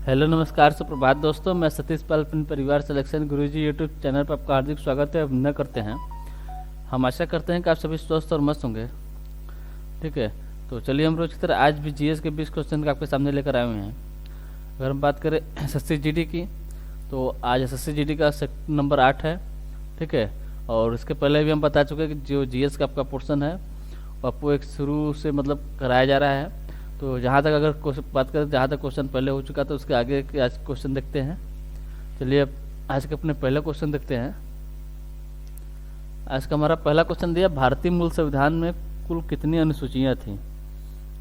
Hello नमस्कार सुप्रभात दोस्तों, मैं सतीश पाल अपने परिवार सिलेक्शन गुरुजी यूट्यूब चैनल पर आपका हार्दिक स्वागत है, अभिनंदन करते हैं। हम आशा करते हैं कि आप सभी स्वस्थ और मस्त होंगे। ठीक है, तो चलिए हम रोज की तरह आज भी जीएस के 20 क्वेश्चन आपके सामने लेकर आए हुए हैं। अगर हम बात करें एसएससी जीडी की, तो आज एसएससी जीडी का सेक्टर नंबर 8 है। ठीक है, और इसके पहले भी हम बता चुके हैं कि जो जीएस का आपका पोर्सन है वो आपको एक शुरू से मतलब कराया जा रहा है। तो जहाँ तक अगर क्वेश्चन बात करें, जहाँ तक क्वेश्चन पहले हो चुका तो उसके आगे के आज क्वेश्चन देखते हैं। चलिए अब आज के अपने पहला क्वेश्चन देखते हैं। आज का हमारा पहला क्वेश्चन दिया, भारतीय मूल संविधान में कुल कितनी अनुसूचियाँ थीं?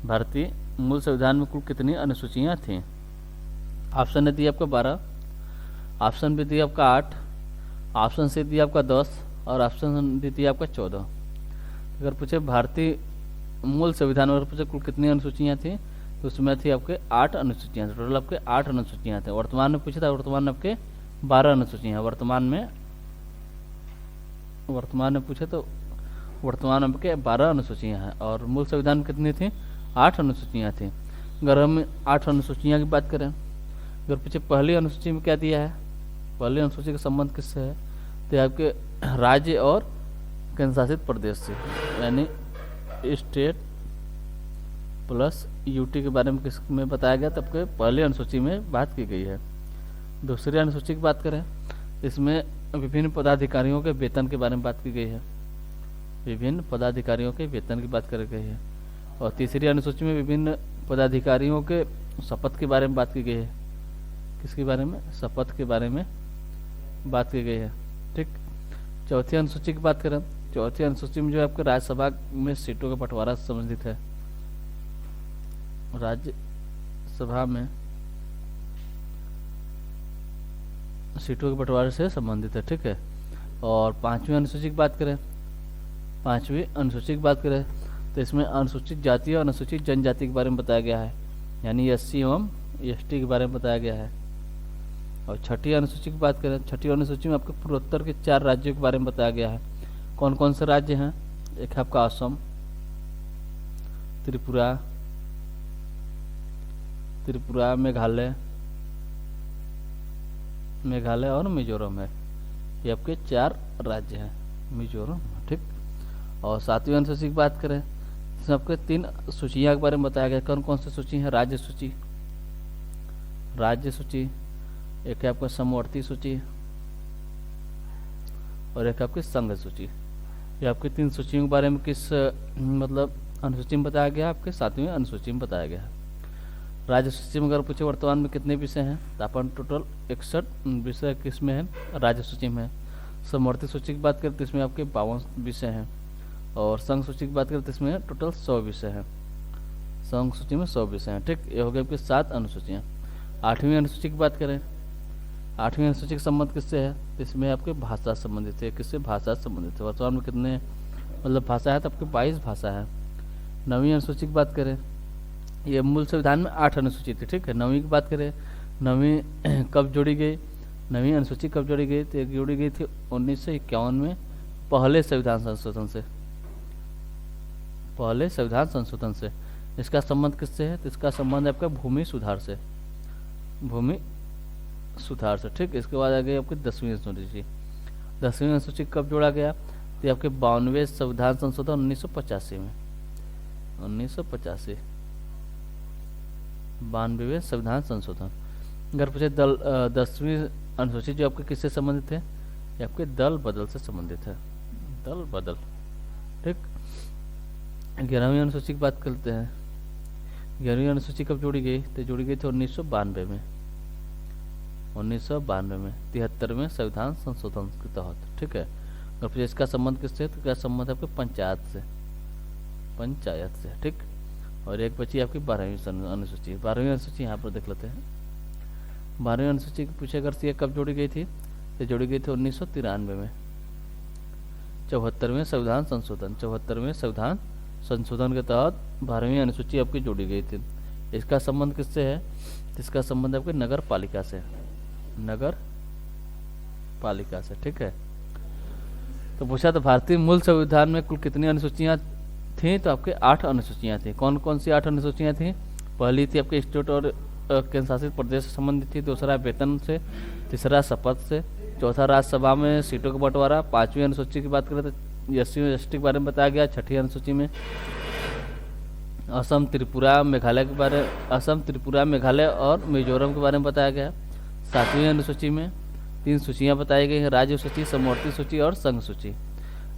भारतीय मूल संविधान में कुल कितनी अनुसूचियाँ थीं? ऑप्शन ए दिया आपका 12, ऑप्शन बी दिया आपका 8, ऑप्शन सी दिया आपका 10 और ऑप्शन डी दिया आपका 14। अगर पूछे भारतीय मूल संविधान में पूछे कुल कितनी अनुसूचियाँ थी, तो उसमें थी आपके 8 अनुसूचियाँ थी। टोटल आपके 8 अनुसूचियाँ थे। वर्तमान में पूछा था, वर्तमान में आपके 12 अनुसूचियाँ हैं। वर्तमान में पूछे तो वर्तमान में आपके 12 अनुसूचियाँ हैं और मूल संविधान में कितनी थी? 8 अनुसूचियाँ थी। अगर हम 8 अनुसूचियाँ की बात करें, अगर पूछे पहली अनुसूची में क्या दिया है, पहली अनुसूची का संबंध किससे है, तो आपके राज्य और केंद्र शासित प्रदेश से, यानी स्टेट प्लस यूटी के बारे में किस में बताया गया, तब के पहली अनुसूची में बात की गई है। दूसरी अनुसूची की बात करें, इसमें विभिन्न पदाधिकारियों के वेतन के बारे में बात की गई है। विभिन्न पदाधिकारियों के वेतन की बात की गई है। और तीसरी अनुसूची में विभिन्न पदाधिकारियों के शपथ के बारे में बात की गई है। किसके बारे में? शपथ के बारे में बात की गई है। ठीक, चौथी अनुसूची की बात करें, चौथी अनुसूची में जो आपके राज्यसभा में सीटों का बंटवारा से संबंधित है। राज्यसभा में सीटों के बंटवारे से संबंधित है। ठीक है, और पांचवी अनुसूची की बात करें, पांचवी अनुसूची की बात करें तो इसमें अनुसूचित जाति और अनुसूचित जनजाति के बारे में बताया गया है, यानी एससी एवं एसटी के बारे में बताया गया है। और छठी अनुसूची की बात करें, छठी अनुसूची में आपके पूर्वोत्तर के 4 राज्यों के बारे में बताया गया है। कौन कौन से राज्य हैं? एक है आपका असम, त्रिपुरा, मेघालय और मिजोरम है। ये आपके 4 राज्य हैं, मिजोरम। ठीक, और 7वीं अनुसूची की बात करें, इसमें आपके 3 सूचियाँ के बारे में बताया गया। कौन कौन सी सूची है? राज्य सूची, एक है आपका समवर्ती सूची और एक आपकी संघ सूची। ये आपकी 3 सूचियों के बारे में किस मतलब अनुसूची में बताया गया? आपके 7वीं अनुसूची में बताया गया है। राज्य सूची में अगर पूछे वर्तमान में कितने विषय हैं, तो अपन टोटल 61 विषय किस में है? राज्य सूची में है। समवर्ती सूची की बात करें तो इसमें आपके 52 विषय हैं और संघ सूची की बात करें तो इसमें टोटल 100 विषय हैं। संघ सूची में 100 विषय हैं। ठीक, ये हो गए आपके 7 अनुसूचियाँ। 8वीं अनुसूची की बात करें, 8वीं अनुसूची का संबंध किससे है? तो इसमें आपके भाषा संबंधित है। किससे? भाषा संबंधित है। वर्तमान में कितने मतलब भाषा है? तो आपके 22 भाषा है। 9वीं अनुसूची की बात करें, ये मूल संविधान में 8 अनुसूची थी। ठीक है, 9वीं की बात करें, 9वीं कब जोड़ी गई? 9वीं अनुसूची कब जोड़ी गई? तो जोड़ी गई थी 1951 में पहले संविधान संशोधन से। पहले संविधान संशोधन से। इसका संबंध किससे है? तो इसका संबंध है आपका भूमि सुधार से। ठीक, इसके बाद आ गई आपकी 10वीं अनुसूची। 10वीं अनुसूची कब जोड़ा गया? तो आपके 92वें संविधान संशोधन 1985 में। 1985 92वें संविधान संशोधन। अगर पूछे 10वीं अनुसूची जो आपके किससे संबंधित है? ये आपके दल बदल से संबंधित है। दल बदल। ठीक, 11वीं अनुसूची की बात करते हैं। 11वीं अनुसूची कब जोड़ी गई? तो जोड़ी गई थी 1992 में। 1992 में 73वें संविधान संशोधन के तहत। ठीक है, और फिर इसका संबंध किससे? तो क्या संबंध है आपके पंचायत से। ठीक, और एक बची आपकी 12वीं अनुसूची। 12वीं अनुसूची यहाँ पर देख लेते हैं। 12वीं अनुसूची की पूछे अगर ये कब जोड़ी गई थी? तो जोड़ी गई थी 1993 में। 74वें संविधान संशोधन के तहत 12वीं अनुसूची आपकी जोड़ी गई थी। इसका संबंध किससे है? इसका संबंध आपके नगर पालिका से। ठीक है, तो पूछा तो भारतीय मूल संविधान में कुल कितनी अनुसूचियां थी? तो आपके 8 अनुसूचियां थी। कौन कौन सी 8 अनुसूचियां थी? पहली थी आपके स्टेट और केंद्र शासित प्रदेश से संबंधित थी, दूसरा वेतन से, तीसरा शपथ से, चौथा राज्यसभा में सीटों का बंटवारा, पांचवी अनुसूची की बात करें तो एससी एसटी के बारे में बताया गया, छठी अनुसूची में असम त्रिपुरा मेघालय और मिजोरम के बारे में बताया गया। सातवीं अनुसूची में 3 सूचियाँ बताई गई हैं, राज्य सूची, समवर्ती सूची और संघ सूची,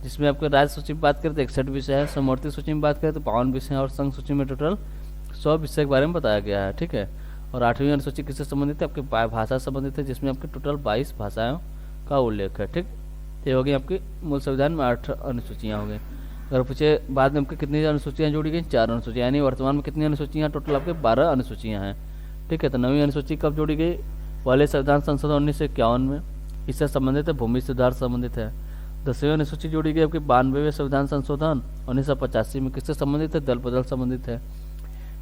जिसमें आपके राज्य सूची में बात करें तो 61 विषय है, समवर्ती सूची में बात करें तो 52 विषय हैं और संघ सूची में टोटल 100 विषय के बारे में बताया गया है। ठीक है। और 8वीं अनुसूची किससे संबंधित है? आपके भाषा संबंधित है, जिसमें आपके टोटल 22 भाषाओं का उल्लेख है। ठीक, ये हो गई आपकी मूल संविधान में 8 अनुसूचियाँ हो गई। अगर पूछे बाद में आपके कितनी अनुसूचियाँ जोड़ी गई? 4 अनुसूचियाँ, यानी वर्तमान में कितनी अनुसूचियाँ? टोटल आपके 12 अनुसूचियाँ हैं। ठीक है। तो 9वीं अनुसूची कब जोड़ी गई? पहले संविधान संशोधन 1951 में, इससे संबंधित है भूमि सुधार संबंधित है। 10वीं अनुसूची जोड़ी गई आपकी 92वें संविधान संशोधन 1985 में, किससे संबंधित है? दल बदल संबंधित है।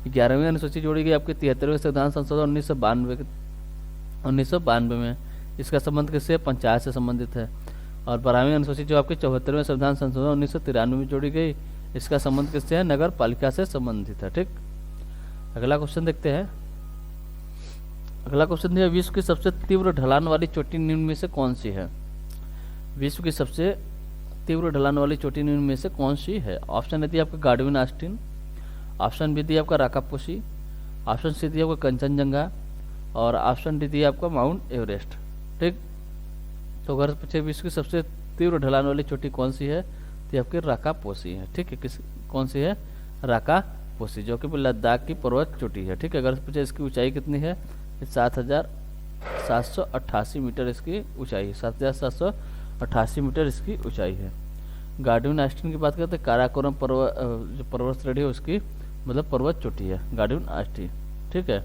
11वीं अनुसूची जोड़ी गई आपकी 73वें संविधान संशोधन 1992 में, इसका संबंध किससे? पंचायत से संबंधित है। और 12वीं अनुसूची जो आपकी 74वें संविधान संशोधन 1993 में जोड़ी गई, इसका संबंध किससे है? नगर पालिका से संबंधित है। ठीक, अगला क्वेश्चन देखते हैं। अगला क्वेश्चन है, विश्व की सबसे तीव्र ढलान वाली चोटी निम्न में से कौन सी है? विश्व की सबसे तीव्र ढलान वाली चोटी निम्न में से कौन सी है? ऑप्शन ए दिया आपका गार्डविन आस्टीन, ऑप्शन बी दिया आपका राकापोशी, ऑप्शन सी दिया आपका कंचनजंगा और ऑप्शन डी दिया आपका माउंट एवरेस्ट। ठीक, तो अगर पूछे विश्व की सबसे तीव्र ढलान वाली चोटी कौन सी है, तो आपकी राकापोशी है। ठीक है, कौन सी है? राकापोशी, जो कि लद्दाख की पर्वत चोटी है। ठीक है। अगर पूछे इसकी ऊंचाई कितनी है? 7,788 मीटर इसकी ऊंचाई है, 7,788 मीटर इसकी ऊंचाई है। गार्डविन आस्टीन की बात करते हैं, काराकोरम जो पर्वत श्रेणी है उसकी मतलब पर्वत चोटी है गार्डविन आस्टीन। ठीक है,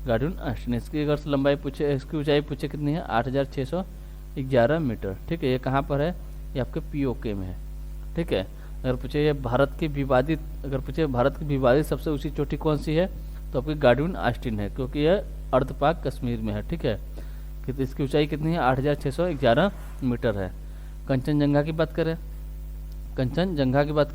गार्डविन आस्टीन, इसकी अगर लंबाई पूछे, इसकी ऊंचाई पूछे कितनी है? 8,611 मीटर। ठीक है, ये कहाँ पर है? ये आपके पीओके में है। ठीक है। अगर पूछे ये भारत की विवादित सबसे ऊंची चोटी कौन सी है, तो आपकी गार्डविन आस्टीन है, क्योंकि यह अर्धपाक कश्मीर में है। ठीक है, कि इसकी ऊंचाई कितनी है? 8,611 मीटर है। कंचनजंगा की बात करें,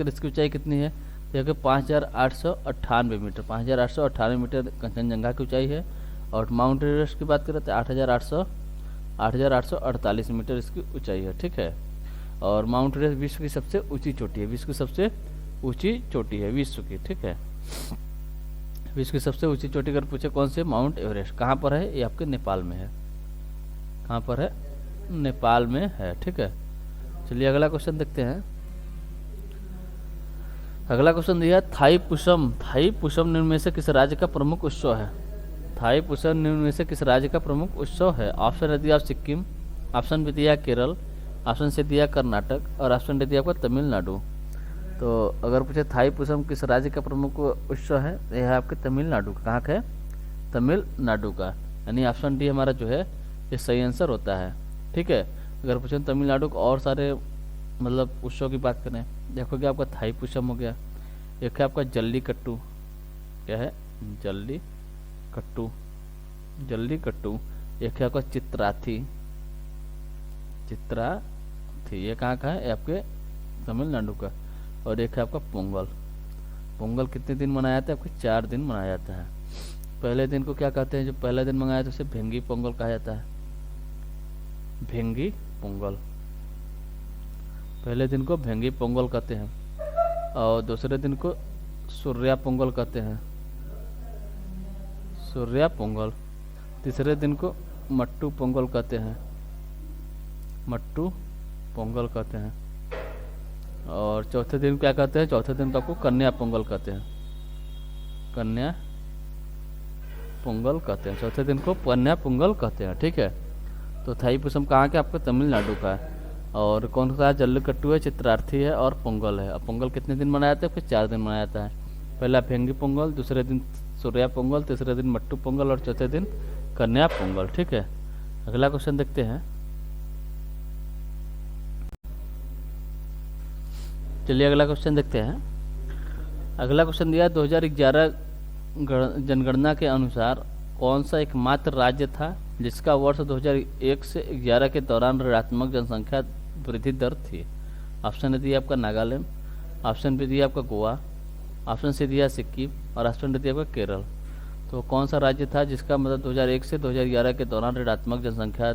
इसकी ऊंचाई कितनी है? तो 5,898 मीटर, 5,898 मीटर कंचनजंगा की ऊंचाई है। और माउंट एवरेस्ट की बात करें तो 8,848 मीटर इसकी ऊंचाई है। ठीक है। और माउंट एवरेस्ट विश्व की सबसे ऊंची चोटी है, विश्व की सबसे ऊंची चोटी है विश्व की। ठीक है, विश्व की सबसे ऊंची चोटी अगर पूछे कौन से? Mount Everest. कहाँ पर है? ये आपके नेपाल में है। कहाँ पर है? नेपाल में है। ठीक है, चलिए अगला क्वेश्चन देखते हैं। अगला क्वेश्चन दिया थाईपुसम निम्न में से किस राज्य का प्रमुख उत्सव है? थाईपुसम निम्न में से किस राज्य का प्रमुख उत्सव है? ऑप्शन दिया आप सिक्किम, ऑप्शन बी दिया केरल, ऑप्शन सी दिया कर्नाटक और ऑप्शन डी दिया आपका तमिलनाडु। तो अगर पूछे थाईपुसम किस राज्य का प्रमुख उत्सव है, यह है आपके तमिलनाडु का। कहाँ का है? तमिलनाडु का, यानी ऑप्शन डी हमारा जो है ये सही आंसर होता है। ठीक है। अगर पूछे तमिलनाडु को और सारे मतलब उत्सव की बात करें, देखोगे आपका थाईपुसम हो गया, एक है आपका जल्लीकट्टू, क्या है? जल्लीकट्टू, एक है आपका चित्राथी, ये कहाँ का है? आपके तमिलनाडु का। और एक है आपका पोंगल कितने दिन मनाया जाता है? आपके 4 दिन मनाया जाता है। पहले दिन को क्या कहते हैं? जो पहला दिन मनाया जाता है उसे भेंगी पोंगल कहा जाता है, भेंगी पोंगल, पहले दिन को भेंगी पोंगल कहते हैं। और दूसरे दिन को सूर्या पोंगल कहते हैं, सूर्या पोंगल। तीसरे दिन को मट्टू पोंगल कहते हैं, मट्टू पोंगल कहते हैं। और चौथे दिन क्या कहते हैं? चौथे दिन तो आपको कन्या पोंगल कहते हैं, कन्या पोंगल कहते हैं। चौथे दिन को कन्या पोंगल कहते हैं। ठीक है। तो थाईपुसम कहाँ के? आपको तमिलनाडु का है। और कौन सा? जल्लीकट्टू है, चित्रार्थी है और पोंगल है। अब पोंगल कितने दिन मनाया जाता है? फिर 4 दिन मनाया जाता है। पहला भेंगी पोंगल, दूसरे दिन सूर्या पोंगल, तीसरे दिन मट्टू पोंगल और चौथे दिन कन्या पोंगल। ठीक है, अगला क्वेश्चन देखते हैं। चलिए अगला क्वेश्चन देखते हैं। अगला क्वेश्चन दिया 2011 जनगणना के अनुसार कौन सा एकमात्र राज्य था जिसका वर्ष 2001 से 11 के दौरान ऋणात्मक जनसंख्या वृद्धि दर थी? ऑप्शन ए दिया आपका नागालैंड, ऑप्शन बी दिया आपका गोवा, ऑप्शन सी दिया सिक्किम और ऑप्शन डी दिया आपका केरल। तो कौन सा राज्य था जिसका मतलब 2001 से 2011 के दौरान ऋणात्मक जनसंख्या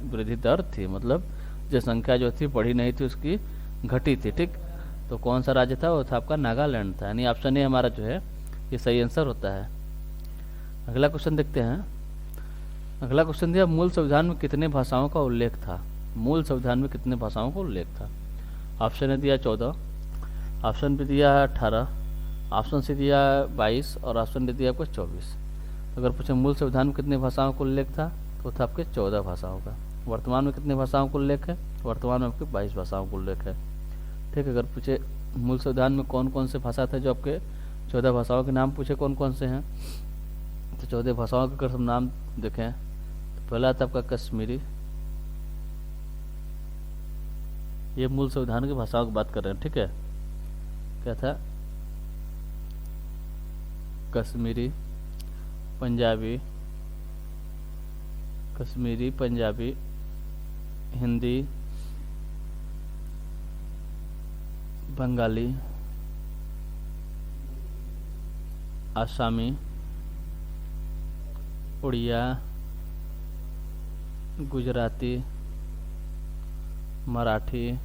वृद्धि दर थी, मतलब जनसंख्या जो थी बढ़ी नहीं थी, उसकी घटी थी। ठीक, तो कौन सा राज्य था? वो था आपका नागालैंड था, यानी ऑप्शन ए हमारा जो है ये सही आंसर होता है। अगला क्वेश्चन देखते हैं। अगला क्वेश्चन दिया, मूल संविधान में कितने भाषाओं का उल्लेख था? मूल संविधान में कितने भाषाओं का उल्लेख था? ऑप्शन ए दिया 14, ऑप्शन बी दिया 18, ऑप्शन सी दिया 22 और ऑप्शन डी दिया आपको 24। अगर पूछे मूल संविधान में कितने भाषाओं का उल्लेख था तो था आपके 14 भाषाओं का। वर्तमान में कितने भाषाओं का उल्लेख है? वर्तमान में आपके 22 भाषाओं का उल्लेख है। ठीक है, अगर पूछे मूल संविधान में कौन कौन से भाषा थे, जो आपके 14 भाषाओं के नाम पूछे कौन कौन से हैं, तो 14 भाषाओं के अगर हम नाम देखें तो पहला था आपका कश्मीरी। ये मूल संविधान की भाषाओं की बात कर रहे हैं। ठीक है, क्या था? कश्मीरी, पंजाबी, कश्मीरी, पंजाबी, हिंदी, बंगाली, आसामी, उड़िया, गुजराती, मराठी,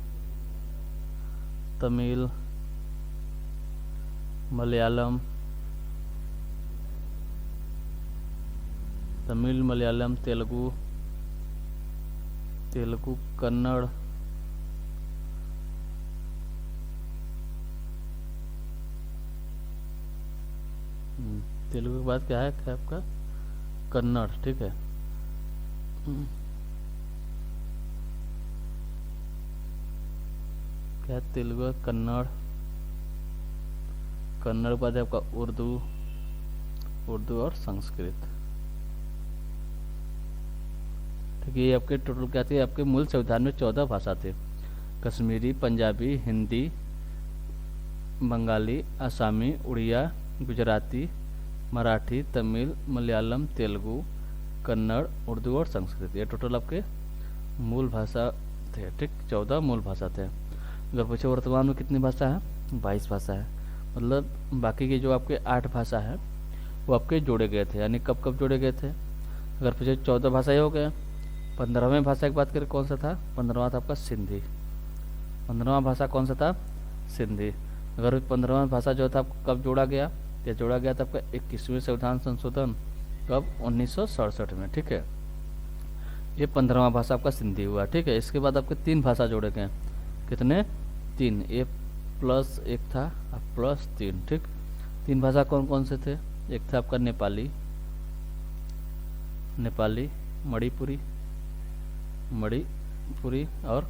तमिल, मलयालम, तेलुगु, कन्नड़, तेलुगु के बाद क्या है आपका? कन्नड़। ठीक है, क्या है? तेलुगु, कन्नड़, कन्नड़ के बाद है आपका उर्दू और संस्कृत। ठीक है, ये आपके टोटल क्या थे? आपके मूल संविधान में 14 भाषा थे। कश्मीरी, पंजाबी, हिंदी, बंगाली, आसामी, उड़िया, गुजराती, मराठी, तमिल, मलयालम, तेलुगु, कन्नड़, उर्दू और संस्कृत। ये टोटल आपके मूल भाषा थे। ठीक, 14 मूल भाषा थे। अगर पूछे वर्तमान में कितनी भाषा है? 22 भाषा है। मतलब बाकी के जो आपके 8 भाषा है वो आपके जोड़े गए थे, यानी कब कब जोड़े गए थे? अगर पूछे 14 भाषा हो गए। 15वें भाषा की बात करें, कौन सा था? 15वां था आपका सिंधी। 15वां भाषा कौन सा था? सिंधी। अगर 15वां भाषा जो था आपको कब जोड़ा गया? यह जोड़ा गया था आपका 21वें संविधान संशोधन, कब? 1967 में। ठीक है, ये 15वां भाषा आपका सिंधी हुआ। ठीक है, इसके बाद आपके 3 भाषा जोड़े गए। कितने? 3। ए प्लस 1 था प्लस 3। ठीक, 3 भाषा कौन कौन से थे? एक था आपका नेपाली, मणिपुरी और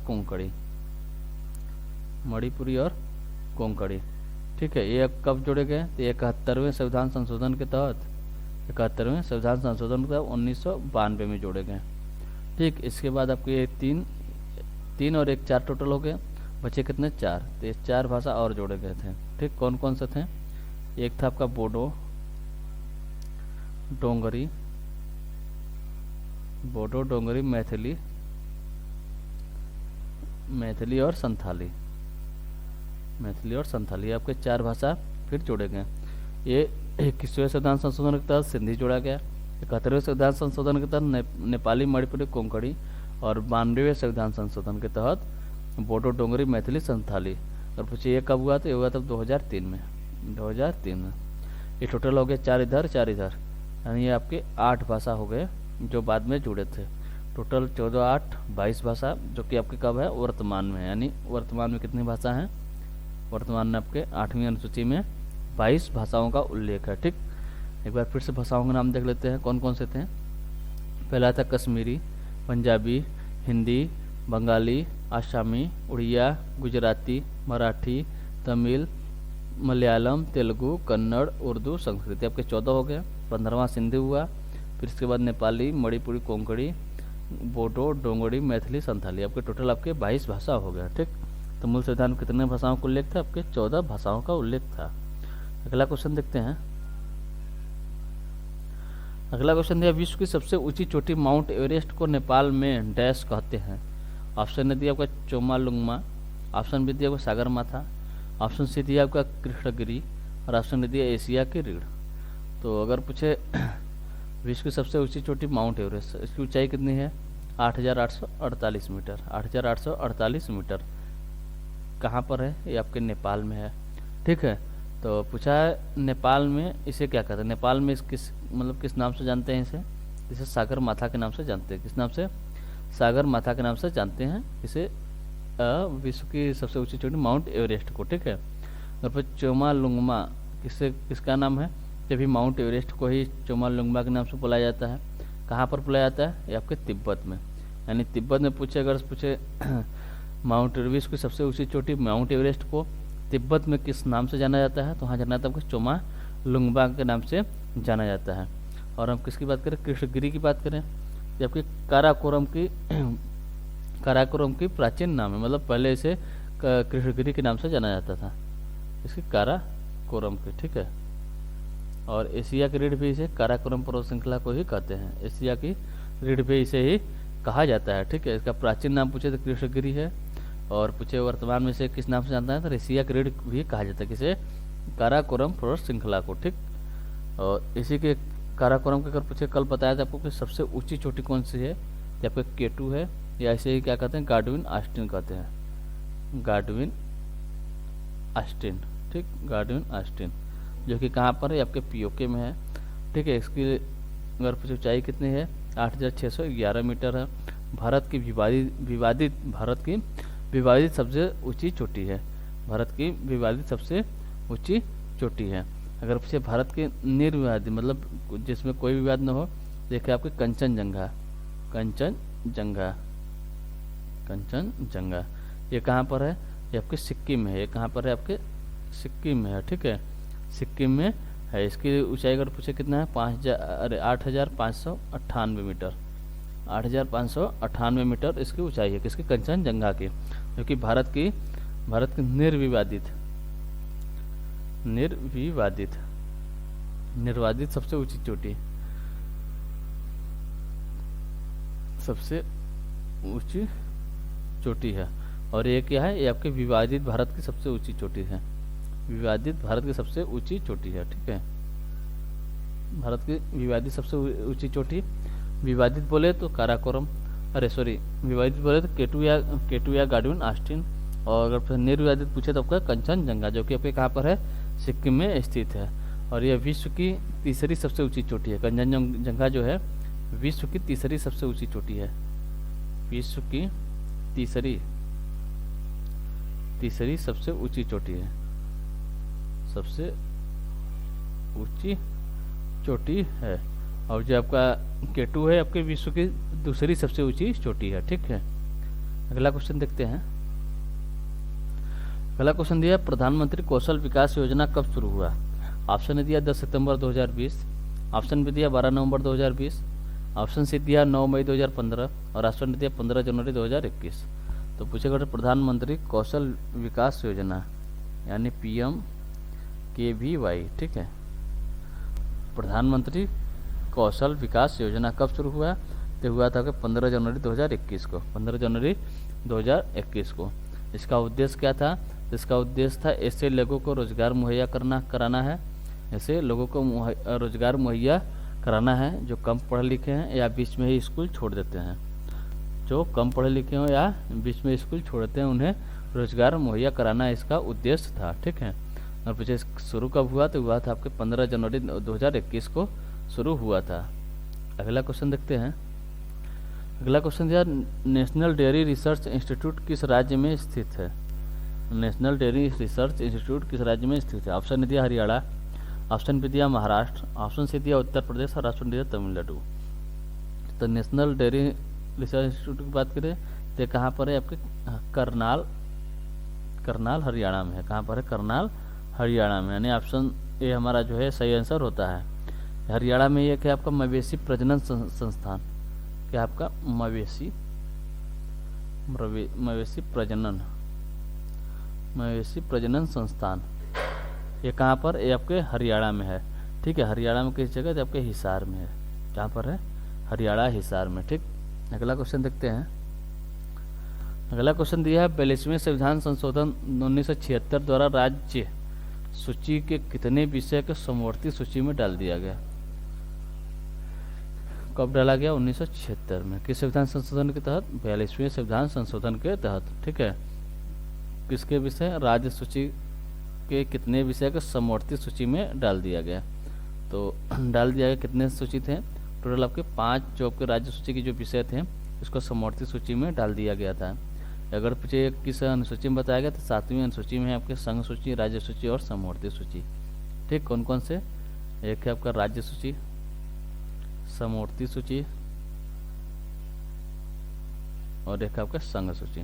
कोंकणी। ठीक है, ये कब जोड़े गए? तो 71वें संविधान संशोधन के तहत 1992 में जोड़े गए। ठीक, इसके बाद आपके ये 3 और 1 4 टोटल हो गए। बचे कितने? 4। तो ये 4 भाषा और जोड़े गए थे। ठीक, कौन कौन से थे? एक था आपका बोडो, डोंगरी, मैथिली और संथाली। आपके 4 भाषा फिर जोड़े गए। ये 21वें संविधान संशोधन के तहत सिंधी जोड़ा गया, 71वें संविधान संशोधन के तहत नेपाली, मणिपुरी, कोंकणी और 92वें संविधान संशोधन के तहत बोडो, डोंगरी, मैथिली, संथाली। और पूछिए ये कब हुआ? तो ये हुआ था 2003 में। ये टोटल हो गए 4 इधर 4 इधर, यानी ये आपके 8 भाषा हो गए जो बाद में जुड़े थे। टोटल 14, 8, 22 भाषा, जो कि आपके कब है? वर्तमान में। यानी वर्तमान में कितनी भाषा हैं? वर्तमान में आपके 8वीं अनुसूची में 22 भाषाओं का उल्लेख है। ठीक, एक बार फिर से भाषाओं के नाम देख लेते हैं कौन कौन से थे। पहला था कश्मीरी, पंजाबी, हिंदी, बंगाली, आसामी, उड़िया, गुजराती, मराठी, तमिल, मलयालम, तेलुगु, कन्नड़, उर्दू, संस्कृत। आपके 14 हो गए। 15वां सिंधी हुआ, फिर इसके बाद नेपाली, मणिपुरी, कोंकणी, बोडो, डोंगरी, मैथिली, संथाली। आपके टोटल आपके 22 भाषा हो गया। ठीक, तो मूल संविधान में कितने भाषाओं का उल्लेख था? आपके 14 भाषाओं का उल्लेख था। अगला क्वेश्चन देखते हैं। अगला क्वेश्चन दिया, विश्व की सबसे ऊंची चोटी माउंट एवरेस्ट को नेपाल में डैश कहते हैं। ऑप्शन ने दिया आपका चोमालुंगमा, ऑप्शन बी दिया आपका सागरमाथा, ऑप्शन सी दिया आपका कृष्णगिरी और ऑप्शन डी दिया एशिया की रीढ़। तो अगर पूछे विश्व की सबसे ऊंची चोटी माउंट एवरेस्ट, इसकी ऊंचाई कितनी है? 8,848 मीटर। 8,848 मीटर कहाँ पर है? ये आपके नेपाल में है। ठीक है, तो पूछा है नेपाल में इसे क्या कहते हैं? नेपाल में इस किस नाम से जानते हैं इसे? इसे सागर माथा के नाम से जानते हैं। किस नाम से? सागर माथा के नाम से जानते हैं इसे, विश्व की सबसे ऊंची चोटी माउंट एवरेस्ट को। ठीक है, और फिर चोमालुंगमा किसका नाम है? ये भी माउंट एवरेस्ट को ही चोमालुंगमा के नाम से बुलाया जाता है। कहाँ पर बुलाया जाता है? ये आपके तिब्बत में, यानी तिब्बत में पूछे, अगर पूछे माउंट विश्व की सबसे ऊंची चोटी माउंट एवरेस्ट को तिब्बत में किस नाम से जाना जाता है? तो वहाँ जाना जाता है आपको चोमालुंगमा के नाम से जाना जाता है। और हम किसकी बात करें? कृष्णगिरी की बात करें, जबकि काराकोरम की प्राचीन नाम है, मतलब पहले इसे कृष्णगिरी के नाम से जाना जाता था, इसकी काराकोरम की। ठीक है, और एशिया की रीढ़ भी इसे काराकोरम पर्वत श्रृंखला को ही कहते हैं। एशिया की रीढ़ भी इसे ही कहा जाता है। ठीक है, इसका प्राचीन नाम पूछे तो कृष्णगिरी है, और पूछे वर्तमान में से किस नाम से जानता है? तो एशिया की रीढ़ भी कहा जाता है, किसे? काराकोरम पर्वत श्रृंखला को। ठीक, और इसी के काराकोरम के अगर पूछे, कल बताया था आपको कि सबसे ऊंची चोटी कौन सी है? या आपका केटू है, या ऐसे ही क्या कहते हैं? गार्डविन आस्टिन कहते हैं, गार्डविन आस्टिन। ठीक, गार्डविन आस्टिन, जो कि कहाँ पर है? आपके पीओके में है। ठीक है, इसकी अगर पूछे ऊंचाई कितनी है? 8,611 मीटर है। भारत की विवादित सबसे ऊंची चोटी है। भारत की विवादित सबसे ऊंची चोटी है। अगर पूछे भारत की निर्विवादित, मतलब जिसमें कोई विवाद न हो, देखिए आपके कंचनजंगा। कंचनजंगा ये कहाँ पर है? ये आपके सिक्किम में है। ये कहाँ पर है? आपके सिक्किम में है। ठीक है, सिक्किम में है। इसकी ऊंचाई अगर पूछे कितना है? 8,598 मीटर। 8,598 मीटर इसकी ऊंचाई है, किसकी? कंचनजंगा की, जो कि भारत की निर्विवादित सबसे ऊंची चोटी, सबसे ऊंची चोटी है। और ये क्या है? ये आपके विवादित भारत की सबसे ऊंची चोटी है। विवादित भारत की सबसे ऊंची चोटी है। ठीक है, भारत की विवादित सबसे ऊंची चोटी, विवादित बोले तो काराकोरम, विवादित बोले तो केटू या गार्डविन आस्टिन, और अगर निर्विवादित पूछे तो आपका कंचनजंगा, जो कि आपके कहाँ पर है? सिक्किम में स्थित है। और यह विश्व की तीसरी सबसे ऊंची चोटी है। कंचनजंगा जो है विश्व की तीसरी सबसे ऊंची चोटी है। विश्व की तीसरी सबसे ऊंची चोटी है, सबसे ऊंची चोटी है। और जो आपका केटू है आपके विश्व की दूसरी सबसे ऊंची चोटी है। ठीक है, अगला क्वेश्चन देखते हैं। अगला क्वेश्चन दिया, प्रधानमंत्री कौशल विकास योजना कब शुरू हुआ? ऑप्शन ने दिया 10 सितंबर 2020, ऑप्शन बी दिया 12 नवंबर 2020, ऑप्शन सी दिया 9 मई 2015, और ऑप्शन ने दिया 15 जनवरी 2021। तो पूछेगा प्रधानमंत्री कौशल विकास योजना यानी PMKVY। ठीक है, प्रधानमंत्री कौशल विकास योजना कब शुरू हुआ? तो हुआ था कि 15 जनवरी 2021 को। 15 जनवरी 2021 को। इसका उद्देश्य क्या था? इसका उद्देश्य था ऐसे लोगों को रोजगार मुहैया कराना है, ऐसे लोगों को रोजगार मुहैया कराना है जो कम पढ़े लिखे हैं या बीच में ही स्कूल छोड़ देते हैं। जो कम पढ़े लिखे हो या बीच में स्कूल छोड़ देते हैं, उन्हें रोजगार मुहैया कराना इसका उद्देश्य था। ठीक है, और पीछे शुरू कब हुआ? तो हुआ था आपके 15 जनवरी 2021 को शुरू हुआ था। अगला क्वेश्चन देखते हैं। अगला क्वेश्चन दिया, नेशनल डेयरी रिसर्च इंस्टीट्यूट किस राज्य में स्थित है? नेशनल डेयरी रिसर्च इंस्टीट्यूट किस राज्य में स्थित है? ऑप्शन दिया हरियाणा, ऑप्शन बी दिया महाराष्ट्र, ऑप्शन सी दिया उत्तर प्रदेश, और ऑप्शन दिया तमिलनाडु। तो नेशनल डेयरी रिसर्च इंस्टीट्यूट की बात करें तो कहाँ पर है? आपके करनाल हरियाणा में है। कहाँ पर है? करनाल हरियाणा में, यानी ऑप्शन ए हमारा जो है सही आंसर होता है। हरियाणा में ये क्या आपका मवेशी प्रजनन संस्थान, क्या आपका मवेशी प्रजनन संस्थान, ये कहाँ पर? ये आपके हरियाणा में है। ठीक है, हरियाणा में किस जगह? तो आपके हिसार में है। कहाँ पर है? हरियाणा हिसार में। ठीक, अगला क्वेश्चन देखते हैं। अगला क्वेश्चन दिया है, 42वें संविधान संशोधन 1976 द्वारा राज्य सूची के कितने विषय को समवर्ती सूची में डाल दिया गया? कब डाला गया? 1976 में। किस संविधान संशोधन के तहत? 42वें संविधान संशोधन के तहत। ठीक है, किसके विषय? राज्य सूची के कितने विषय को समवर्ती सूची में डाल दिया गया? तो डाल दिया गया, कितने सूची थे? टोटल आपके 5 जो आपके राज्य सूची के जो विषय थे उसको समवर्ती सूची में डाल दिया गया था। अगर पूछे किस अनुसूची में बताया गया तो 7वीं अनुसूची में है आपके संघ सूची, राज्य सूची और समवर्ती सूची। ठीक, कौन कौन से? एक है आपका राज्य सूची, समवर्ती सूची और एक आपका संघ सूची।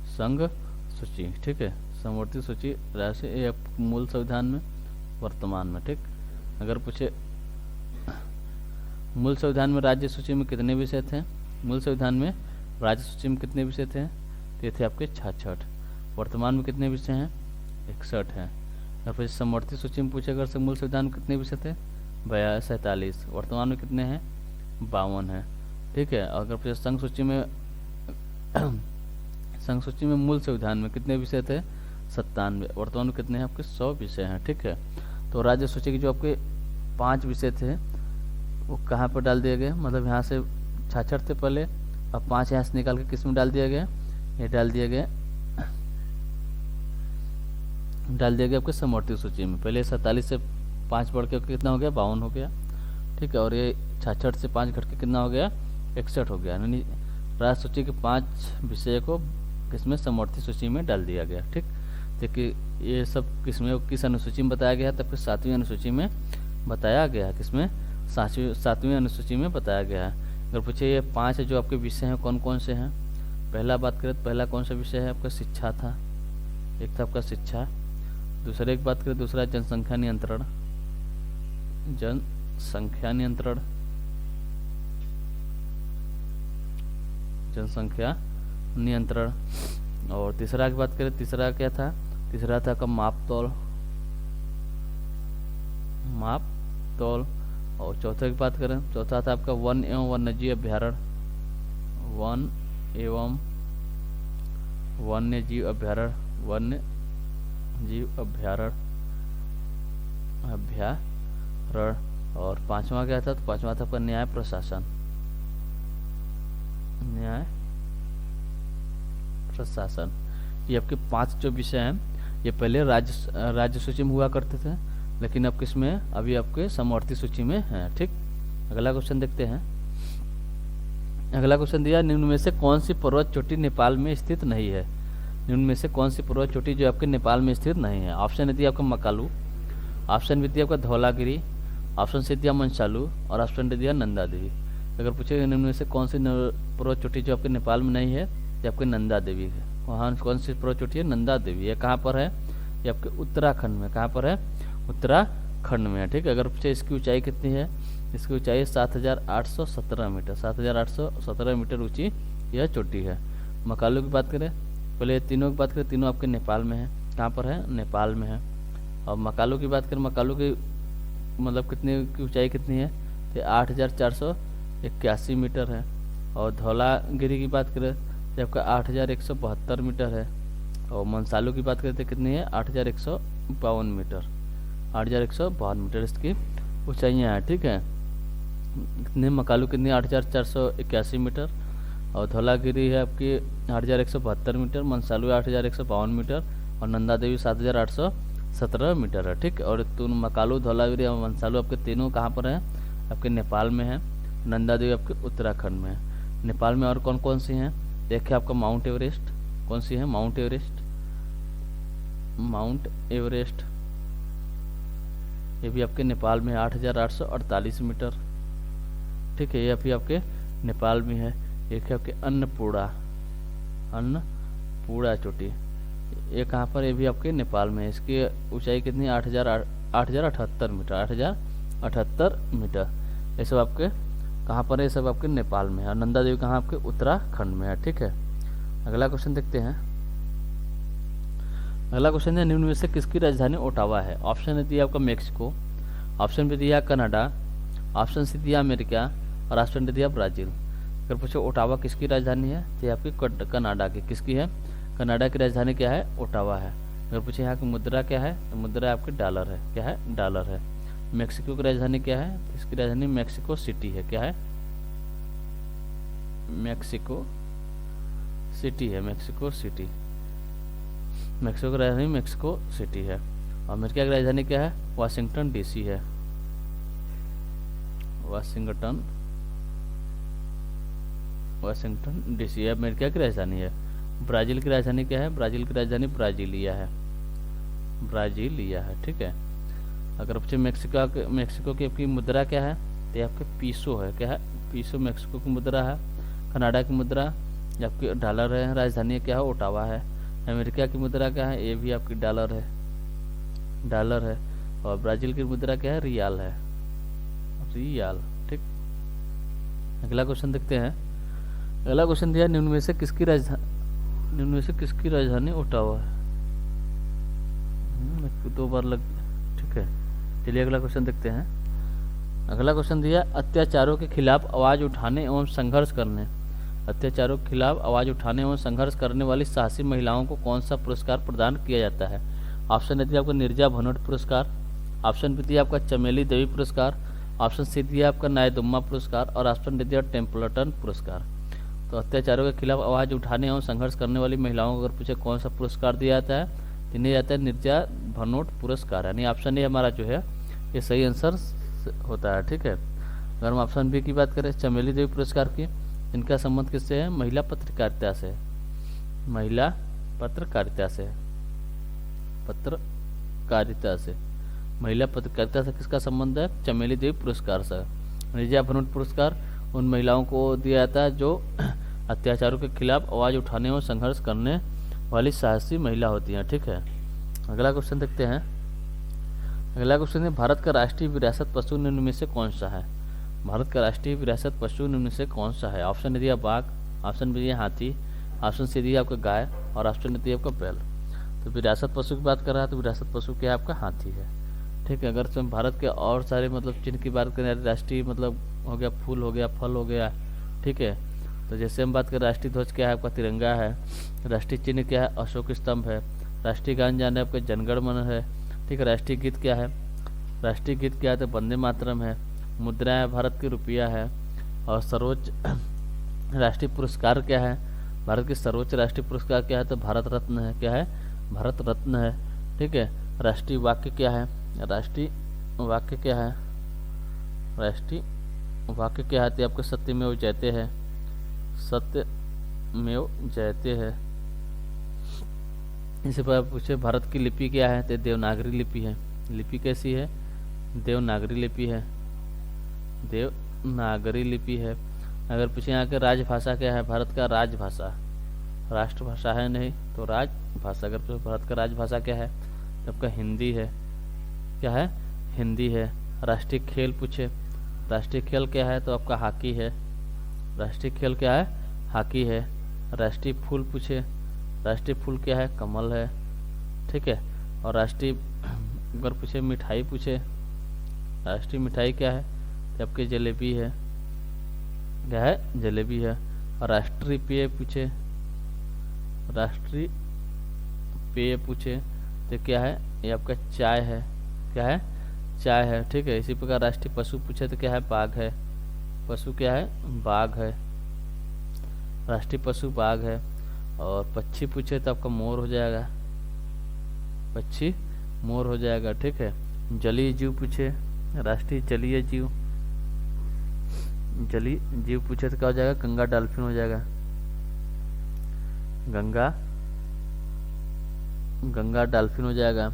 संघ सूची, ठीक है, समवर्ती सूची राष्ट्रीय मूल संविधान में, वर्तमान में। ठीक, अगर पूछे मूल संविधान में राज्य सूची में कितने विषय थे? मूल संविधान में राज्य सूची में कितने विषय थे? तो ये थे आपके 66। वर्तमान में कितने विषय हैं? 61 हैं। और फिर समवर्ती सूची में पूछे अगर मूल संविधान में कितने विषय थे? 47। वर्तमान में कितने हैं? 52 हैं। ठीक है, अगर फिर संघ सूची में संघ सूची में मूल संविधान में कितने विषय थे? 97। वर्तमान में कितने हैं? आपके 100 विषय हैं। ठीक है, तो राज्य सूची के जो आपके 5 विषय थे वो कहाँ पर डाल दिए गए? मतलब यहाँ से 66 थे पहले, अब 5 यहाँ से निकाल के किस में डाल दिया गया? ये डाल दिया गया आपके समवर्ती सूची में। पहले 47 से 5 बढ़ के कितना हो गया? 52 हो गया। ठीक है, और ये 66 से 5 घट के कितना हो गया? 61 हो गया। यानी राज्य सूची के 5 विषय को किसमें? समवर्ती सूची में डाल दिया गया। ठीक, देखिए ये सब किसमें, किस अनुसूची में बताया गया? तब फिर 7वीं अनुसूची में बताया गया। किसमें? 7वीं अनुसूची में बताया गया है। अगर पूछे ये 5 जो आपके विषय हैं कौन कौन से हैं? पहला बात करें तो पहला कौन सा विषय है आपका? शिक्षा था। एक था आपका शिक्षा। दूसरा एक बात करें, दूसरा जनसंख्या नियंत्रण, जनसंख्या नियंत्रण, जनसंख्या नियंत्रण। और तीसरा की बात करें, तीसरा क्या था? तीसरा था आपका माप तौल, माप तौल। और चौथा की बात करें, चौथा था आपका वन एवं वन्यजीव अभ्यारण्य, वन एवं वन्यजीव अभ्यारण्य, वन्य जीव अभ्यारण्य। और पांचवा क्या था? तो पांचवा था आपका न्याय प्रशासन, न्याय प्रशासन। ये आपके 5 जो विषय हैं ये पहले राज्य सूची में हुआ करते थे, लेकिन अब किस में? अभी आपके समवर्ती सूची में है। ठीक, अगला क्वेश्चन देखते हैं। अगला क्वेश्चन दिया, निम्न में से कौन सी पर्वत चोटी नेपाल में स्थित नहीं है? निम्न में से कौन सी पर्वत चोटी जो आपके नेपाल में स्थित नहीं है? ऑप्शन दिया आपका मकालू, ऑप्शन बी दिया आपका धौलागिरी, ऑप्शन सी दिया मंसालू और ऑप्शन डी दिया नंदा देवी। अगर पूछे निम्न में से कौन सी पर्वत चोटी जो आपके नेपाल में नहीं है, ये आपके नंदा देवी है। वहाँ कौन सी पर्वत चोटी है? नंदा देवी। ये कहाँ पर है? ये आपके उत्तराखंड में। कहाँ पर है? उत्तराखंड में है। ठीक है, अगर पूछे इसकी ऊंचाई कितनी है? इसकी ऊंचाई 7,817 मीटर, 7,817 मीटर ऊंची यह चोटी है। मकालू की बात करें, पहले तीनों की बात करें, तीनों आपके नेपाल में है। कहाँ पर है? नेपाल में है। और मकालू की बात करें, मकालू की मतलब कितनी की ऊंचाई कितनी है? तो 8,481 मीटर है। और धौलागिरी की बात करें तो आपका 8,172 मीटर है। और मंसालू की बात करते कितनी है? 8,152 मीटर, 8,152 मीटर इसकी ऊंचाइयाँ हैं। ठीक है, कितने? मकालू कितनी? 8,481 मीटर। और धौलागिरी है आपकी 8,172 मीटर, मंसालू 8,152 मीटर और नंदा देवी 7,817 मीटर है। ठीक, और मकालू, धौलागिरी और मंसालू आपके तीनों कहाँ पर हैं? आपके नेपाल में है। नंदा देवी आपके उत्तराखंड में है। नेपाल में और कौन कौन सी हैं? देखिए आपका माउंट एवरेस्ट, कौन सी है? माउंट एवरेस्ट, माउंट एवरेस्ट ये भी आपके नेपाल में है, 8,848 मीटर। ठीक है, ये अभी आपके नेपाल में है। एक है आपके अन्नपूर्णा, अन्नपूर्णा चोटी, ये कहाँ पर? ये भी आपके नेपाल में है। इसकी ऊंचाई कितनी? 8,078 मीटर, 8,078 मीटर। ये सब आपके कहाँ पर है? ये सब आपके नेपाल में है। और नंदा देवी कहाँ? आपके उत्तराखंड में है। ठीक है, अगला क्वेश्चन देखते हैं। अगला क्वेश्चन है, निम्न में से किसकी राजधानी ओटावा है? ऑप्शन दिया आपका मेक्सिको, ऑप्शन बी दिया कनाडा, ऑप्शन सी दिया अमेरिका और ऑप्शन डी दिया ब्राजील। अगर पूछो ओटावा किसकी राजधानी है तो ये आपकी कनाडा की। किसकी है? कनाडा की राजधानी क्या है? ओटावा है। अगर पूछे यहाँ की मुद्रा क्या है तो मुद्रा आपकी डॉलर है। क्या है? डॉलर है। मेक्सिको की राजधानी क्या है? तो इसकी राजधानी मेक्सिको सिटी है। क्या है? मेक्सिको सिटी है। Mexico city. मेक्सिको की राजधानी मेक्सिको सिटी है। और अमेरिका की राजधानी क्या है? वाशिंगटन डीसी है। वाशिंगटन डीसी अमेरिका की राजधानी है। ब्राज़ील की राजधानी क्या है? ब्राज़ील की राजधानी ब्राजीलिया है। ब्राजीलिया है। ठीक है। अगर पूछे मेक्सिको की आपकी मुद्रा क्या है तो आपके पीसो है। क्या है? पीसो मेक्सिको की मुद्रा है। कनाडा की मुद्रा आपकी डॉलर है। राजधानी क्या है? ओटावा है। अमेरिका की मुद्रा क्या है? ये भी आपकी डॉलर है। डॉलर है। और ब्राज़ील की मुद्रा क्या है? रियाल है। रियाल। ठीक। अगला क्वेश्चन देखते हैं। अगला क्वेश्चन दिया निम्न में से किसकी राजधानी ओटावा है? दो बार लग। ठीक है। चलिए अगला क्वेश्चन देखते हैं। अगला क्वेश्चन दिया अत्याचारों के खिलाफ आवाज उठाने एवं संघर्ष करने। अत्याचारों के खिलाफ आवाज उठाने एवं संघर्ष करने वाली साहसी महिलाओं को कौन सा पुरस्कार प्रदान किया जाता है? ऑप्शन ए दिया आपका निर्जा भनोट पुरस्कार। ऑप्शन बी दिया आपका चमेली देवी पुरस्कार। ऑप्शन सी दिया आपका नायदुम्मा पुरस्कार। और ऑप्शन डी दिया टेम्पल्टन पुरस्कार। तो अत्याचारों के खिलाफ आवाज उठाने एवं संघर्ष करने वाली महिलाओं को अगर पूछे कौन सा पुरस्कार दिया जाता है, इन्हें जाता है निर्जा भनोट पुरस्कार। यानी ऑप्शन ए हमारा जो है ये सही आंसर होता है। ठीक है। अगर हम ऑप्शन बी की बात करें चमेली देवी पुरस्कार की, इनका संबंध किससे है? महिला पत्रकारिता से। महिला पत्रकारिता से। पत्रकारिता से। महिला पत्रकारिता से किसका संबंध है? चमेली देवी पुरस्कार से। निर्जा भनोट पुरस्कार उन महिलाओं को दिया जाता है जो अत्याचारों के खिलाफ आवाज उठाने और संघर्ष करने वाली साहसी महिला होती हैं। ठीक है। अगला क्वेश्चन देखते हैं। अगला क्वेश्चन है भारत का राष्ट्रीय विरासत पशु निम्न में से कौन सा है? भारत का राष्ट्रीय विरासत पशु निम्न से कौन सा है? ऑप्शन दिया बाघ। ऑप्शन बी दिया हाथी। ऑप्शन सी दिया आपका गाय। और ऑप्शन दिया आपका बैल। तो विरासत पशु की बात कर रहा है तो विरासत पशु क्या है? आपका हाथी है। ठीक है। अगर हम भारत के और सारे चिन्ह की बात करें, राष्ट्रीय हो गया फूल हो गया फल हो गया। ठीक है। तो जैसे हम बात करें राष्ट्रीय ध्वज क्या है? आपका तिरंगा है। राष्ट्रीय चिन्ह क्या है? अशोक स्तंभ है। राष्ट्रीय गान जान है आपका जनगण मन है। ठीक है। राष्ट्रीय गीत क्या है? राष्ट्रीय गीत क्या है? तो वंदे मातरम है। मुद्रा है भारत की रुपया है। और सर्वोच्च राष्ट्रीय पुरस्कार क्या है? भारत की सर्वोच्च राष्ट्रीय पुरस्कार क्या है? तो भारत रत्न है। क्या है? भारत रत्न है। ठीक है। राष्ट्रीय वाक्य क्या है? राष्ट्रीय वाक्य क्या है? राष्ट्रीय वाक्य क्या है? तो आपके सत्यमेव जयते है। सत्यमेव जयते है। इसी पर पूछे भारत की लिपि क्या है? तो देवनागरी लिपि है। लिपि कैसी है? देवनागरी लिपि है। देवनागरी लिपि है। अगर पूछे यहाँ के राजभाषा क्या है? भारत का राजभाषा। राष्ट्रभाषा है नहीं तो राजभाषा। अगर पूछे भारत का राजभाषा क्या है? तो आपका हिंदी है। क्या है? हिंदी है। राष्ट्रीय खेल पूछे, राष्ट्रीय खेल क्या है? तो आपका हॉकी है। राष्ट्रीय खेल क्या है? हॉकी है। राष्ट्रीय फूल पूछे, राष्ट्रीय फूल क्या है? कमल है। ठीक है। और राष्ट्रीय अगर पूछे मिठाई पूछे, राष्ट्रीय मिठाई क्या है? तो आपकी जलेबी है। क्या है? जलेबी है। और राष्ट्रीय पेय पूछे, राष्ट्रीय पेय पूछे तो क्या है? ये आपका चाय है। क्या है? चाय है। ठीक है। इसी प्रकार राष्ट्रीय पशु पूछे तो क्या है? बाघ है। पशु क्या है? बाघ है। राष्ट्रीय पशु बाघ है। और पक्षी पूछे तो आपका मोर हो जाएगा। पक्षी मोर हो जाएगा। ठीक है। जलीय जीव पूछे, राष्ट्रीय जलीय जीव, जलीय जीव पूछे तो क्या हो जाएगा? गंगा डॉल्फिन हो जाएगा। गंगा डॉल्फिन हो जाएगा।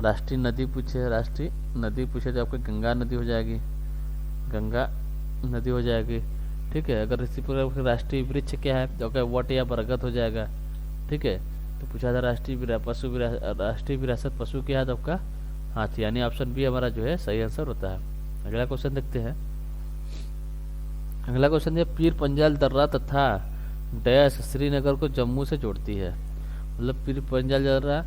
राष्ट्रीय नदी पूछे, राष्ट्रीय नदी पूछे तो आपकी गंगा नदी हो जाएगी। गंगा नदी हो जाएगी। ठीक है। अगर इसी प्रकार राष्ट्रीय वृक्ष क्या है? तो क्या वट या बरगद हो जाएगा। ठीक है। तो पूछा था राष्ट्रीय विरासत पशु क्या है? तो आपका हाथी। यानी ऑप्शन बी हमारा जो है सही आंसर होता है। अगला क्वेश्चन देखते हैं। अगला क्वेश्चन है पीर पंजाल दर्रा तथा डैश श्रीनगर को जम्मू से जोड़ती है। पीर पंजाल दर्रा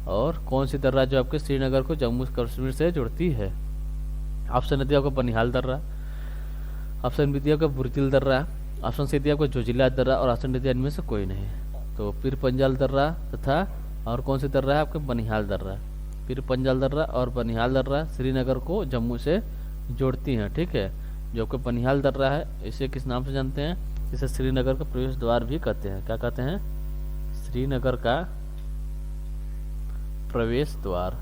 और कौन सी दर्रा जो आपके श्रीनगर को जम्मू कश्मीर से जोड़ती है? ऑप्शन दिया आपको बनिहाल दर्रा। ऑप्शन बी दिया आपका बुरजिल दर्रा। ऑप्शन सी दिया आपको जोजिला दर्रा। और ऑप्शन डी दिया इनमें से कोई नहीं। तो पीर पंजाल दर्रा तथा और कौन सी दर्रा है आपके, बनिहाल दर्रा, पीर पंजाल दर्रा और बनिहाल दर्रा श्रीनगर को जम्मू से जोड़ती हैं। ठीक है, जो आपके बनिहाल दर्रा है इसे किस नाम से जानते हैं, इसे श्रीनगर का प्रवेश द्वार भी कहते हैं। क्या कहते हैं, श्रीनगर का प्रवेश द्वार।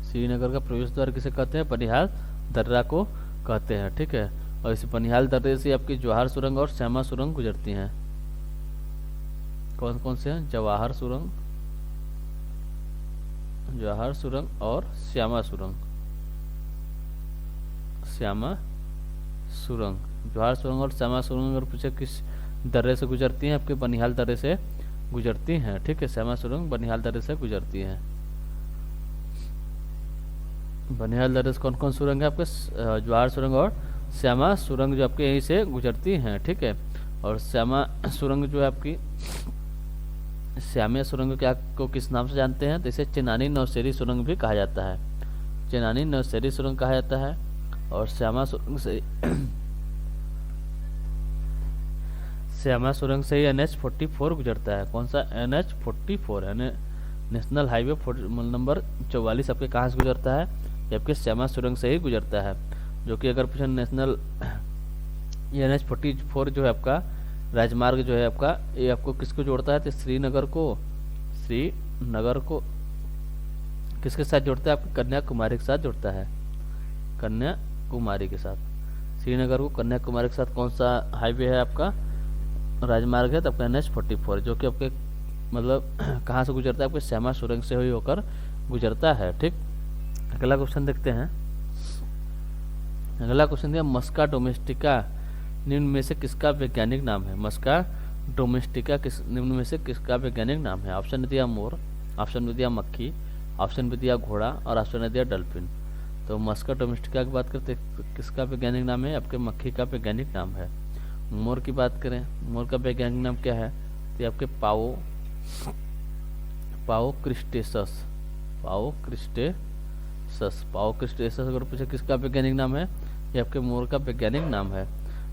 श्रीनगर का प्रवेश द्वार किसे कहते हैं, बनिहाल दर्रा को कहते हैं। ठीक है, और इस बनिहाल दर्रे से आपकी जवाहर सुरंग और श्यामा सुरंग गुजरती हैं। कौन कौन से हैं, जवाहर सुरंग, जवाहर सुरंग और श्यामा सुरंग। श्यामा सुरंग, जवाहर सुरंग और श्यामा सुरंग अगर पूछे किस दर्रे से गुजरती हैं, आपके बनिहाल दर्रे से गुजरती हैं। ठीक है, श्यामा सुरंग बनिहाल दर्रे से गुजरती हैं। बनिहाल दर्रे से कौन कौन सुरंग है आपके, जवाहर सुरंग और श्यामा सुरंग जो आपके यहीं से गुजरती हैं। ठीक है, और श्यामा सुरंग जो है आपकी, श्यामा सुरंग क्या को किस नाम से जानते हैं, तो इसे चेनानी नौशेरी सुरंग भी कहा जाता है। चेनानी नौशेरी सुरंग कहा जाता है। और श्यामा सुरंग से श्यामा सुरंग से ही NH-44 गुजरता है। कौन सा, NH-44 यानी नेशनल हाईवे नंबर 44 आपके कहाँ से गुजरता है, ये आपके श्यामा सुरंग से ही गुजरता है। जो कि अगर पूछे नेशनल NH-44 जो है आपका राजमार्ग जो है आपका, ये आपको किसको जोड़ता है, तो श्रीनगर को किसके साथ जोड़ता है, आपको कन्याकुमारी के साथ जोड़ता है। कन्याकुमारी के साथ, श्रीनगर को कन्याकुमारी के साथ कौन सा हाईवे है आपका, राजमार्ग है, तो आपका NH-44 जो कि आपके मतलब कहाँ से गुजरता है, आपके श्यामा सुरंग से ही होकर गुजरता है। ठीक, अगला क्वेश्चन देखते हैं। अगला क्वेश्चन दिया, मस्का डोमेस्टिका निम्न में से किसका वैज्ञानिक नाम है। मस्का डोमेस्टिका निम्न में से किसका वैज्ञानिक नाम है। ऑप्शन ने दिया मोर, ऑप्शन में दिया मक्खी, ऑप्शन में दिया घोड़ा और ऑप्शन ने दिया डल्फिन। तो मस्का डोमेस्टिका की बात करते किसका वैज्ञानिक नाम है, आपके मक्खी का वैज्ञानिक नाम है। मोर की बात करें, मोर का वैज्ञानिक नाम क्या है, तो आपके पाओ क्रिस्टेसस। पाओ क्रिस्टेसस अगर पूछे किसका वैज्ञानिक नाम है, ये आपके मोर का वैज्ञानिक नाम है।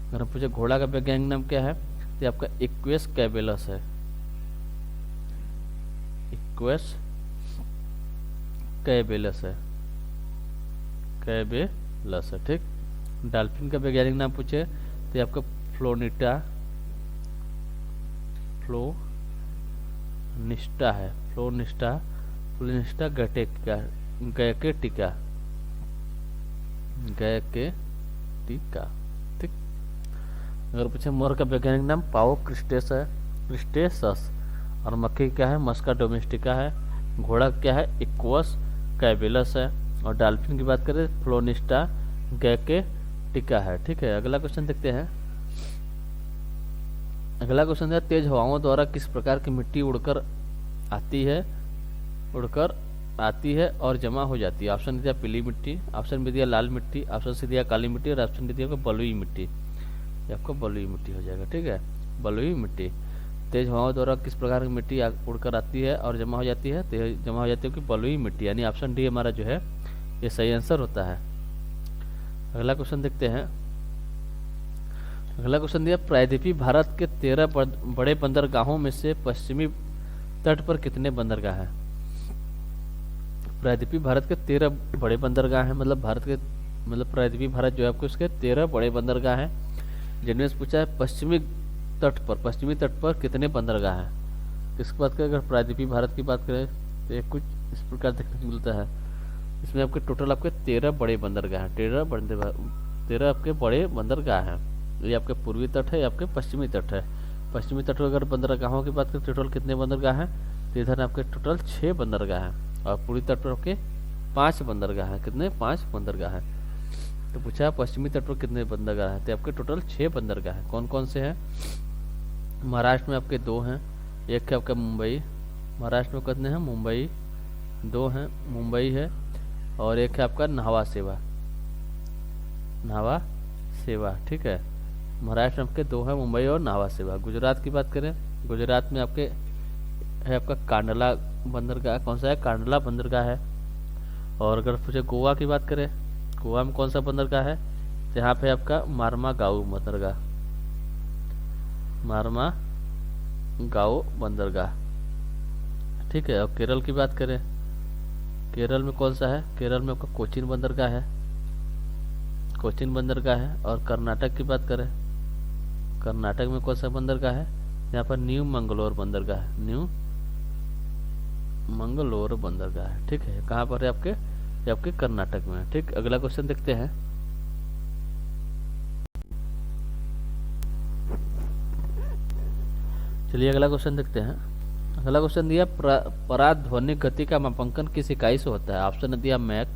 अगर पूछे घोड़ा का वैज्ञानिक नाम क्या है, तो आपका इक्वेस कैबेलस है। इक्वेस कैबेलस है, कैबेलस है। ठीक, डॉल्फिन का वैज्ञानिक नाम पूछे तो ये आपका फ्लोनिस्टा है। फ्लोनिस्टा गैकेटिका। ठीक, अगर पूछे मोर का वैज्ञानिक नाम पाओ क्रिस्टेसस और मक्खी क्या है, मस्का डोमेस्टिका है। घोड़ा क्या है, इक्वस कैबेलस है। और डॉल्फिन की बात करें फ्लोनिस्टा गैकेटिका है। ठीक है, अगला क्वेश्चन देखते हैं। अगला क्वेश्चन है, तेज हवाओं द्वारा किस प्रकार की मिट्टी उड़कर आती है और जमा हो जाती है। ऑप्शन दिया पीली मिट्टी, ऑप्शन भी दिया लाल मिट्टी, ऑप्शन से दिया काली मिट्टी और ऑप्शन दिया बलुई मिट्टी। ये आपको बलुई मिट्टी हो जाएगा। ठीक है, बलुई मिट्टी। तेज हवाओं द्वारा किस प्रकार की मिट्टी उड़कर आती है और जमा हो जाती है, तो जमा हो जाती है कि बलुई मिट्टी, यानी ऑप्शन डी हमारा जो है ये सही आंसर होता है। अगला क्वेश्चन देखते हैं। अगला क्वेश्चन दिया, प्रायद्वीपीय भारत के 13 बड़े बंदरगाहों में से पश्चिमी तट पर कितने बंदरगाह हैं। प्रायद्वीपीय भारत के 13 बड़े बंदरगाह हैं, मतलब प्रायद्वीपीय भारत जो है आपको उसके 13 बड़े बंदरगाह हैं, जिनमें से पूछा है पश्चिमी तट पर कितने बंदरगाह हैं। किसकी बात करें, अगर प्रायद्वीपीय भारत की बात करें तो ये कुछ इस प्रकार देखने को मिलता है। इसमें आपके टोटल आपके 13 बड़े बंदरगाह हैं। 13 आपके बड़े बंदरगाह हैं। ये आपके पूर्वी तट है, ये आपके पश्चिमी तट है। पश्चिमी तट पर अगर बंदरगाहों की बात करें टोटल कितने बंदरगाह हैं, तो इधर आपके टोटल 6 बंदरगाह हैं और पूर्वी तट पर आपके 5 बंदरगाह हैं। कितने, 5 बंदरगाह हैं। तो पूछा पश्चिमी तट पर कितने बंदरगाह हैं, तो आपके टोटल 6 बंदरगाह हैं। कौन कौन से हैं, महाराष्ट्र में आपके 2 हैं, एक है आपका मुंबई। महाराष्ट्र में कितने हैं, मुंबई 2 हैं, मुंबई है, और एक है आपका न्हावा सेवा। ठीक है, महाराष्ट्र में आपके 2 हैं, मुंबई और न्हावा सेवा। गुजरात की बात करें, गुजरात में आपके है आपका कांडला बंदरगाह। कौन सा है, कांडला बंदरगाह है। और अगर पूछे गोवा की बात करें, गोवा में कौन सा बंदरगाह है, तो यहाँ पे आपका मार्मा गाँव गाओ बंदरगाह, ठीक है। और केरल की बात करें, केरल में कौन सा है, केरल में आपका कोचीन बंदरगाह है, कोचीन बंदरगाह है। और कर्नाटक की बात करें, कर्नाटक में कौन सा बंदरगाह है, यहाँ पर न्यू मंगलोर बंदरगाह है, न्यू मंगलोर बंदरगाह है, ठीक है। कहाँ पर है आपके, ये आपके कर्नाटक में है, ठीक। अगला क्वेश्चन देखते हैं। चलिए अगला क्वेश्चन देखते हैं। अगला क्वेश्चन दिया पराध्वनिक गति का मापांकन किस इकाई से होता है। ऑप्शन दिया मैक,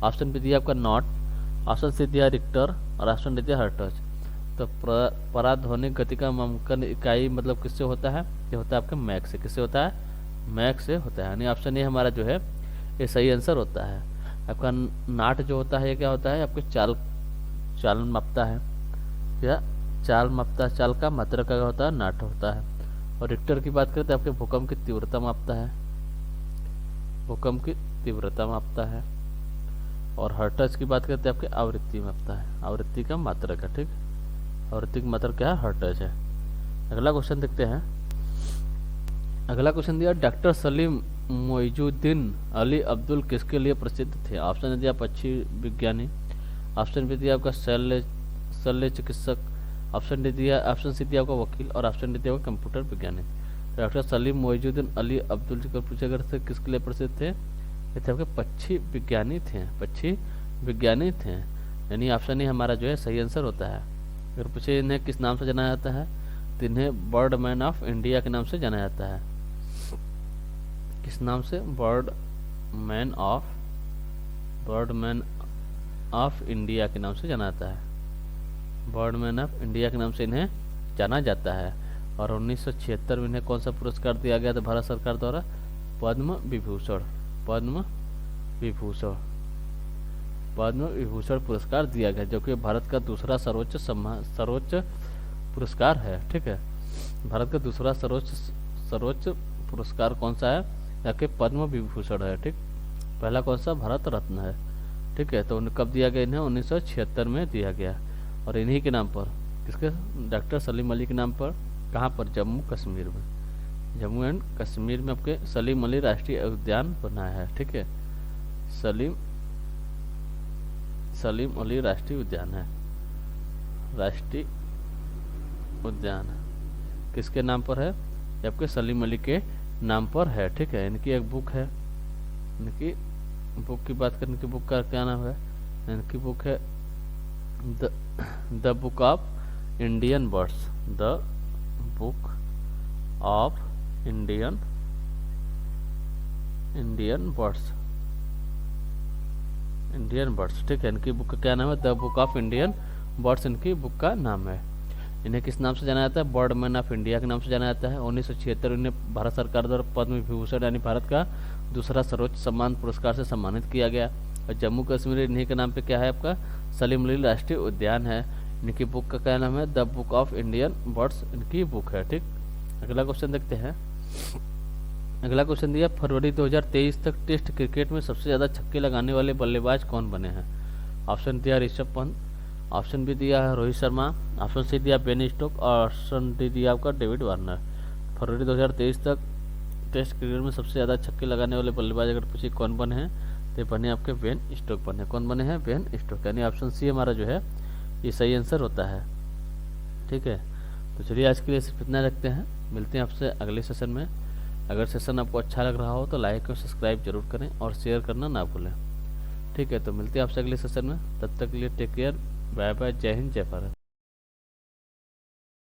ऑप्शन बी दिया आपका नॉट, ऑप्शन सी दिया रिक्टर और ऑप्शन डी दिया हर्ट्ज। तो पराध्वनिक गति का मापांकन इकाई मतलब किससे होता है, ये होता है आपके मैक से। किससे होता है, मैक से होता है, यानी ऑप्शन ए हमारा जो है ये सही आंसर होता है। आपका नाट जो होता है ये क्या होता है, आपके चाल मापता है, या चाल मापता है, चाल का मात्रा का होता है, नाट होता है। और रिक्टर की बात करें तो आपके भूकंप की तीव्रता मापता है, भूकंप की तीव्रता मापता है। और हर्ट्ज की बात करते हैं आपके आवृत्ति मापता है, आवृत्ति का मात्रा का, ठीक। आवृत्ति की मात्रा क्या है, हर्ट्ज है। अगला क्वेश्चन देखते हैं। अगला क्वेश्चन दिया डॉक्टर सलीम मोइजुद्दीन अली अब्दुल किसके लिए प्रसिद्ध थे। ऑप्शन दिया पक्षी विज्ञानी, ऑप्शन बी दिया आपका शल्य चिकित्सक, ऑप्शन डी दिया, ऑप्शन सी दिया आपका वकील और ऑप्शन डी दिया आपका कंप्यूटर विज्ञानी। डॉक्टर सलीम मोइजुद्दीन अली अब्दुल को पूछा अगर से किसके लिए प्रसिद्ध थे, ये थे आपके पक्षी विज्ञानी थे, पक्षी विज्ञानी थे, यानी ऑप्शन ए हमारा जो है सही आंसर होता है। अगर पूछे इन्हें किस नाम से जाना जाता है, तो इन्हें बर्ड मैन ऑफ इंडिया के नाम से जाना जाता है। किस नाम से, बर्ड मैन ऑफ इंडिया के नाम से जाना जाता है, बर्ड मैन ऑफ इंडिया के नाम से इन्हें जाना जाता है। और 1976 में इन्हें कौन सा पुरस्कार दिया गया था भारत सरकार द्वारा, पद्म विभूषण, पद्म विभूषण पुरस्कार दिया गया, जो कि भारत का दूसरा सर्वोच्च पुरस्कार है, ठीक है। भारत का दूसरा सर्वोच्च पुरस्कार कौन सा है, जाके पद्म विभूषण है, ठीक। पहला कौन सा, भारत रत्न है, ठीक है। तो कब दिया गया इन्हें, 1976 में दिया गया। और इन्हीं के नाम पर, किसके, डॉक्टर सलीम अली के नाम पर, कहाँ पर, जम्मू कश्मीर में, जम्मू एंड कश्मीर में आपके सलीम अली राष्ट्रीय उद्यान बना है, ठीक है। सलीम अली राष्ट्रीय उद्यान है, राष्ट्रीय उद्यान किसके नाम पर है, ये आपके सलीम अली के नाम पर है, ठीक है। इनकी एक बुक है, इनकी बुक की बात करें, इनकी बुक का क्या नाम है, इनकी बुक है the book of Indian birds, the book of Indian birds, ठीक है। इनकी बुक का क्या नाम है, the book of Indian birds इनकी बुक का नाम है। इन्हें किस नाम से जाना जाता है, बर्ड मैन ऑफ इंडिया के नाम से जाना जाता है। 1976 इन्हें भारत सरकार द्वारा पद्म विभूषण यानी भारत का दूसरा सर्वोच्च सम्मान पुरस्कार से सम्मानित किया गया। और जम्मू कश्मीर इन्हीं के नाम पे क्या है आपका, सलीम अली राष्ट्रीय उद्यान है। इनकी बुक का क्या नाम है, the book of Indian birds इनकी बुक है, ठीक। अगला क्वेश्चन देखते हैं। अगला क्वेश्चन दिया फरवरी 2023 तक टेस्ट क्रिकेट में सबसे ज़्यादा छक्के लगाने वाले बल्लेबाज कौन बने हैं। ऑप्शन दिया ऋषभ पंत, ऑप्शन बी दिया है रोहित शर्मा, ऑप्शन सी दिया बेन स्टोक और ऑप्शन डी दिया आपका डेविड वार्नर। फरवरी 2023 तक टेस्ट क्रिकेट में सबसे ज़्यादा छक्के लगाने वाले बल्लेबाज अगर पूछे कौन बने हैं, तो बने आपके बेन स्टोक बने। कौन बने हैं, बेन स्टोक, यानी ऑप्शन सी हमारा जो है ये सही आंसर होता है, ठीक है। तो चलिए आज के लिए सिर्फ इतना रखते हैं, मिलते हैं आपसे अगले सेशन में। अगर सेशन आपको अच्छा लग रहा हो तो लाइक और सब्सक्राइब जरूर करें और शेयर करना ना भूलें, ठीक है। तो मिलते हैं आपसे अगले सेशन में, तब तक के लिए टेक केयर, बाय बाय, जय हिंद, जय भारत।